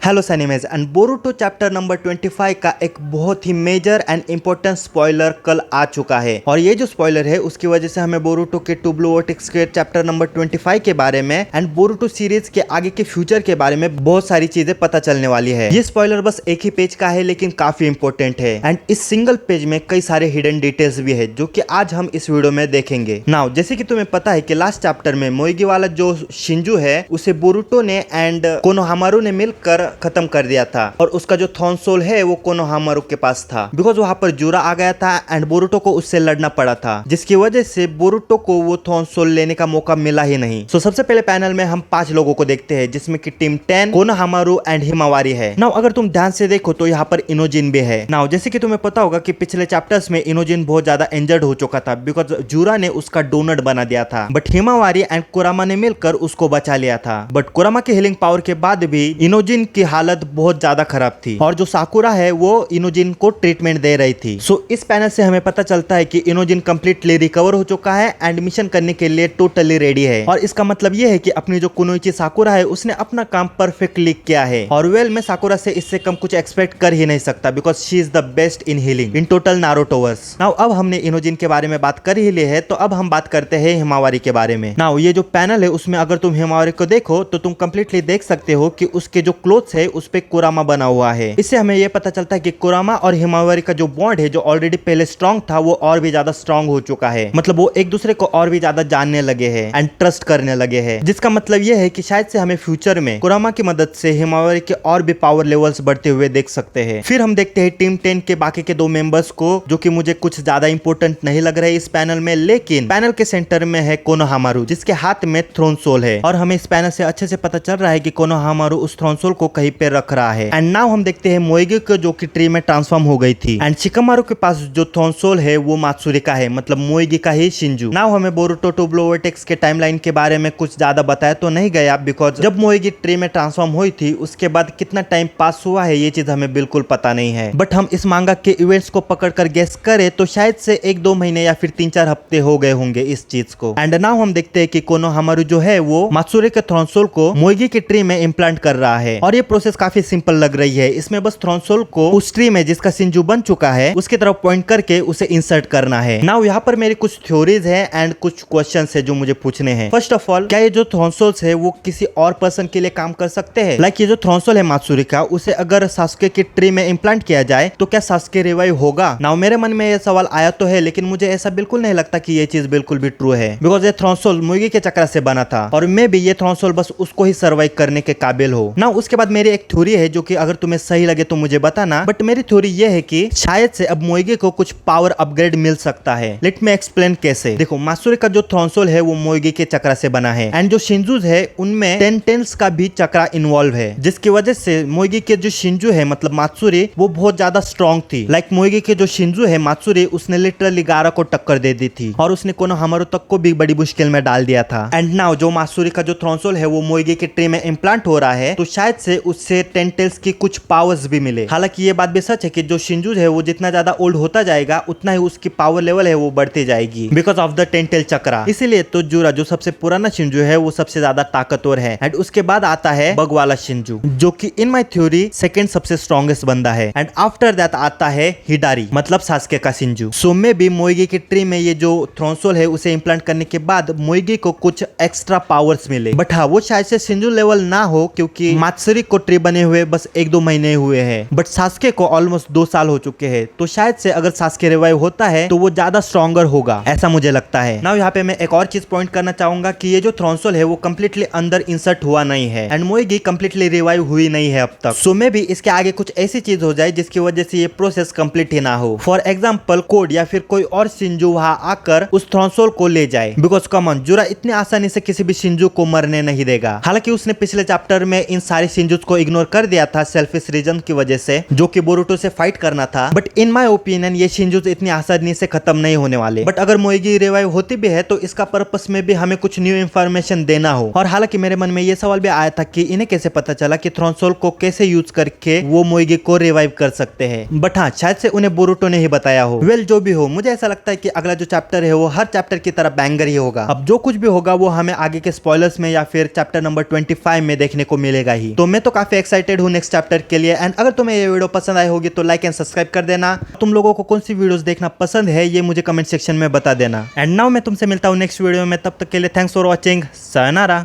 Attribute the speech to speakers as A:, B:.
A: Hello animes and Boruto chapter number 25 का एक बहुत ही मेजर एंड इंपॉर्टेंट स्पॉइलर कल आ चुका है। और ये जो स्पॉइलर है उसकी वजह से हमें बोरुटो के टू ब्लू वर्टेक्स के चैप्टर नंबर 25 के बारे में एंड बोरुटो सीरीज के आगे के फ्यूचर के बारे में बहुत सारी चीजें पता चलने वाली है। ये स्पॉइलर बस एक ही पेज का है लेकिन काफी इंपॉर्टेंट है एंड इस सिंगल पेज में कई सारे हिडन डिटेल्स भी है जो कि आज हम इस वीडियो में देखेंगे। नाउ जैसे कि तुम्हें पता है कि लास्ट चैप्टर में मोइगी वाला जो शिंजू है उसे बोरुटो ने एंड कोनोहामारू ने मिलकर खत्म कर दिया था और उसका जो थॉर्न सोल है वो कोनोहामारू के पास था बिकॉज वहां पर जूरा आ गया था एंड बोरुटो को उससे लड़ना पड़ा था जिसकी वजह से बोरुटो को वो थॉर्न सोल लेने का मौका मिला ही नहीं। सो सबसे पहले पैनल में हम 5 लोगों को देखते हैं जिसमें कि टीम 10 कोनोहामारू एंड हिमावारी है। नाउ अगर तुम ध्यान से देखो तो यहाँ पर इनोजिन भी है। नाउ जैसे कि तुम्हें पता होगा कि पिछले चैप्टर्स में इनोजिन बहुत ज्यादा इंजर्ड हो चुका था बिकॉज जूरा ने उसका डोनट बना दिया था बट हिमावारी एंड कुरामा ने मिलकर उसको बचा लिया था। बट कुरामा के हीलिंग पावर के बाद भी इनोजिन की हालत बहुत ज्यादा खराब थी और जो साकुरा है वो इनोजिन को ट्रीटमेंट दे रही थी। सो इस पैनल से हमें पता चलता है कि इनोजिन कंप्लीटली रिकवर हो चुका है एंड मिशन करने के लिए टोटली रेडी है। और इसका मतलब ये है कि अपनी जो कुनोइची साकुरा है उसने अपना काम परफेक्टली किया है और वेल मैं साकुरा से इससे कम कुछ एक्सपेक्ट कर ही नहीं सकता because she is the best in healing in total Narutoverse. Now अब हमने इनोजिन के बारे में बात कर ही ली है तो अब हम बात करते हैं हिमावारी के बारे में। नाउ ये जो पैनल है उसमें अगर तुम हिमावारी को देखो तो तुम कंप्लीटली देख सकते हो कि उसके जो क्लोथ्स है उस पे कुरामा बना हुआ है। इससे हमें यह पता चलता है कि कुरामा और हिमावारी का जो बॉन्ड है जो ऑलरेडी पहले स्ट्रांग था वो और भी ज्यादा स्ट्रांग हो चुका है। मतलब वो एक दूसरे को और भी ज्यादा जानने लगे हैं एंड ट्रस्ट करने लगे हैं जिसका मतलब यह है कि शायद से हमें फ्यूचर में कुरामा की मदद से हिमावारी के और भी पावर लेवल्स बढ़ते हुए देख सकते हैं। फिर हम देखते हैं टीम 10 के बाकी के 2 मेंबर्स को जो कि मुझे कुछ ज्यादा इंपॉर्टेंट नहीं लग रहे इस पैनल में, लेकिन पैनल के सेंटर में है कोनोहामारू जिसके हाथ में थ्रोन सोल है और हमें इस पैनल से अच्छे से पता चल रहा है कि कोनोहामारू उस थ्रोन सोल को कहीं पे रख रहा है। एंड नाउ हम देखते हैं मोइगी को जो कि ट्री में ट्रांसफॉर्म हो गई थी एंड शिकामारू के पास जो थ्रोन सोल है वो मात्सुरी का है, मतलब मोइगी का ही शिंजू। नाउ हमें बोरुटो टू ब्लू वर्टेक्स के टाइमलाइन के बारे में कुछ ज्यादा बताया तो नहीं गया बिकॉज जब मोइगी ट्री में ट्रांसफॉर्म हुई थी उसके बाद कितना टाइम पास हुआ है ये चीज हमें बिल्कुल पता नहीं है। बट हम इस मांगा के इवेंट्स को पकड़कर गेस करें तो शायद से 1-2 महीने या फिर 3-4 हफ्ते हो गए होंगे इस चीज को। एंड नाउ हम देखते हैं कि कोनोहामारू जो है वो मात्सुरी के थ्रोन सोल को मोइगी की ट्री में इम्प्लांट कर रहा है और ये प्रोसेस काफी सिंपल लग रही है। इसमें बस थ्रोन सोल को उस ट्री में जिसका शिंजू बन चुका है उसकी तरफ पॉइंट करके उसे इंसर्ट करना है। नाउ यहाँ पर मेरी कुछ थ्योरीज है एंड कुछ क्वेश्चंस है जो मुझे पूछने हैं। फर्स्ट ऑफ ऑल, क्या ये जो थ्रोन सोल्स है वो किसी और पर्सन के लिए काम कर सकते हैं? लाइक ये जो थ्रोन सोल है मात्सुरी का उसे अगर सास्के की ट्री में इम्प्लांट किया जाए तो क्या सास्के रिवाइव होगा? नाउ मेरे मन में ये सवाल आया तो है लेकिन मुझे ऐसा बिल्कुल नहीं लगता कि ये चीज बिल्कुल भी ट्रू है बिकॉज ये थ्रोन सोल मोइगी के चक्र से बना था और मे भी ये थ्रोन सोल बस उसको ही सर्वाइव करने के काबिल हो। नाउ उसके बाद मेरी एक थ्योरी है जो कि अगर तुम्हें सही लगे तो मुझे बताना, बट मेरी थ्योरी ये है कि शायद से अब मोइगी को कुछ पावर अपग्रेड मिल सकता है। लेट मी एक्सप्लेन कैसे। देखो, मात्सुरी का जो थ्रोन सोल है वो मोइगी के चक्र से बना है एंड जो शिंजूज है उनमें 10 टेल्स का भी चक्र इन्वॉल्व है जिसकी वजह से मोइगी के जो शिंजू है मतलब मात्सुरी वो बहुत ज्यादा स्ट्रॉन्ग थी। लाइक मोइगी के जो शिंजू है मात्सुरी उसने लिटरली गारा को टक्कर दे दी थी और उसने कोनोहामारू तक को भी बड़ी मुश्किल में डाल दिया था। एंड नाउ जो मात्सुरी का जो थ्रोन सोल है वो मोइगी के ट्री में इम्प्लांट हो रहा है तो शायद से उससे 10 टेल्स की कुछ पावर्स भी मिले। हालांकि ये बात भी सच है कि जो शिंजू है वो जितना ज्यादा ओल्ड होता जाएगा उतना ही उसकी पावर लेवल है वो बढ़ती जाएगी बिकॉज ऑफ द 10 टेल चक्रा। इसीलिए तो जूरा जो सबसे पुराना शिंजू है वो सबसे ज्यादा ताकतवर है एंड उसके बाद आता है बग वाला शिंजू जो कि इन माय थ्योरी सेकंड सबसे स्ट्रॉन्गेस्ट बंदा है एंड आफ्टर दैट आता है हिडारी मतलब सास्के का शिंजू। सो मे बी मोइगी की ट्री में ये जो थ्रोन सोल है उसे इम्प्लांट करने के बाद मोइगी को कुछ एक्स्ट्रा पावर्स मिले। बट हाँ, वो शायद से शिंजू लेवल ना हो क्योंकि मात्सुरी को ट्री बने हुए बस 1-2 महीने हुए हैं बट सास्के को ऑलमोस्ट 2 साल हो चुके हैं तो शायद से अगर सास्के रिवाइव होता है तो वो ज्यादा स्ट्रॉन्गर होगा, ऐसा मुझे लगता है। नाउ यहाँ पे मैं एक और चीज पॉइंट करना चाहूंगा कि ये जो थ्रोन सोल है वो कंप्लीटली अंदर इंसर्ट हुआ नहीं है एंड मोइगी कंप्लीटली रिवाइव हुई नहीं है अब तक। सो मे बी इसके आगे कुछ ऐसी चीज हो जाए जिसकी वजह से ये प्रोसेस कंप्लीट ही ना हो। फॉर एग्जाम्पल, कोड या फिर कोई और शिंजू वहां आकर उस थ्रोन सोल को ले जाए बिकॉज कॉमन जूरा इतनी आसानी से किसी भी शिंजू को मरने नहीं देगा। हालांकि उसने पिछले चैप्टर में इन सारे शिंजूज को इग्नोर कर दिया था सेल्फिश रीजन की वजह से जो कि बोरुटो से फाइट करना था बट इन माय ओपिनियन ये शिंजूज इतनी आसानी से खत्म नहीं होने वाले। बट अगर मोइगी रिवाइव होती भी है तो इसका पर्पस में भी हमें कुछ न्यू इंफॉर्मेशन देना हो। और हालांकि मेरे मन में ये सवाल भी आया था कि इन्हें कैसे पता चला कि थ्रोन सोल को कैसे यूज करके वो मोइगी को रिवाइव कर सकते हैं। बट हाँ, शायद से उन्हें बोरुटो ने ही बताया हो। वेल, जो भी हो, मुझे ऐसा लगता है कि अगला जो चैप्टर है वो हर चैप्टर की तरह बैंगर ही होगा। अब जो कुछ भी होगा वो हमें आगे के स्पॉयलर्स में या फिर चैप्टर नंबर 25 में देखने को मिलेगा ही। तो मैं तो काफी एक्साइटेड हूँ नेक्स्ट चैप्टर के लिए। एंड अगर तुम्हें ये वीडियो पसंद आई होगी तो लाइक एंड सब्सक्राइब कर देना। तुम लोगों को कौन सी वीडियोस देखना पसंद है ये मुझे कमेंट सेक्शन में बता देना। एंड नाउ मैं तुमसे मिलता हूँ नेक्स्ट वीडियो में, तब तक के लिए थैंक्स फॉर वॉचिंग, सायोनारा।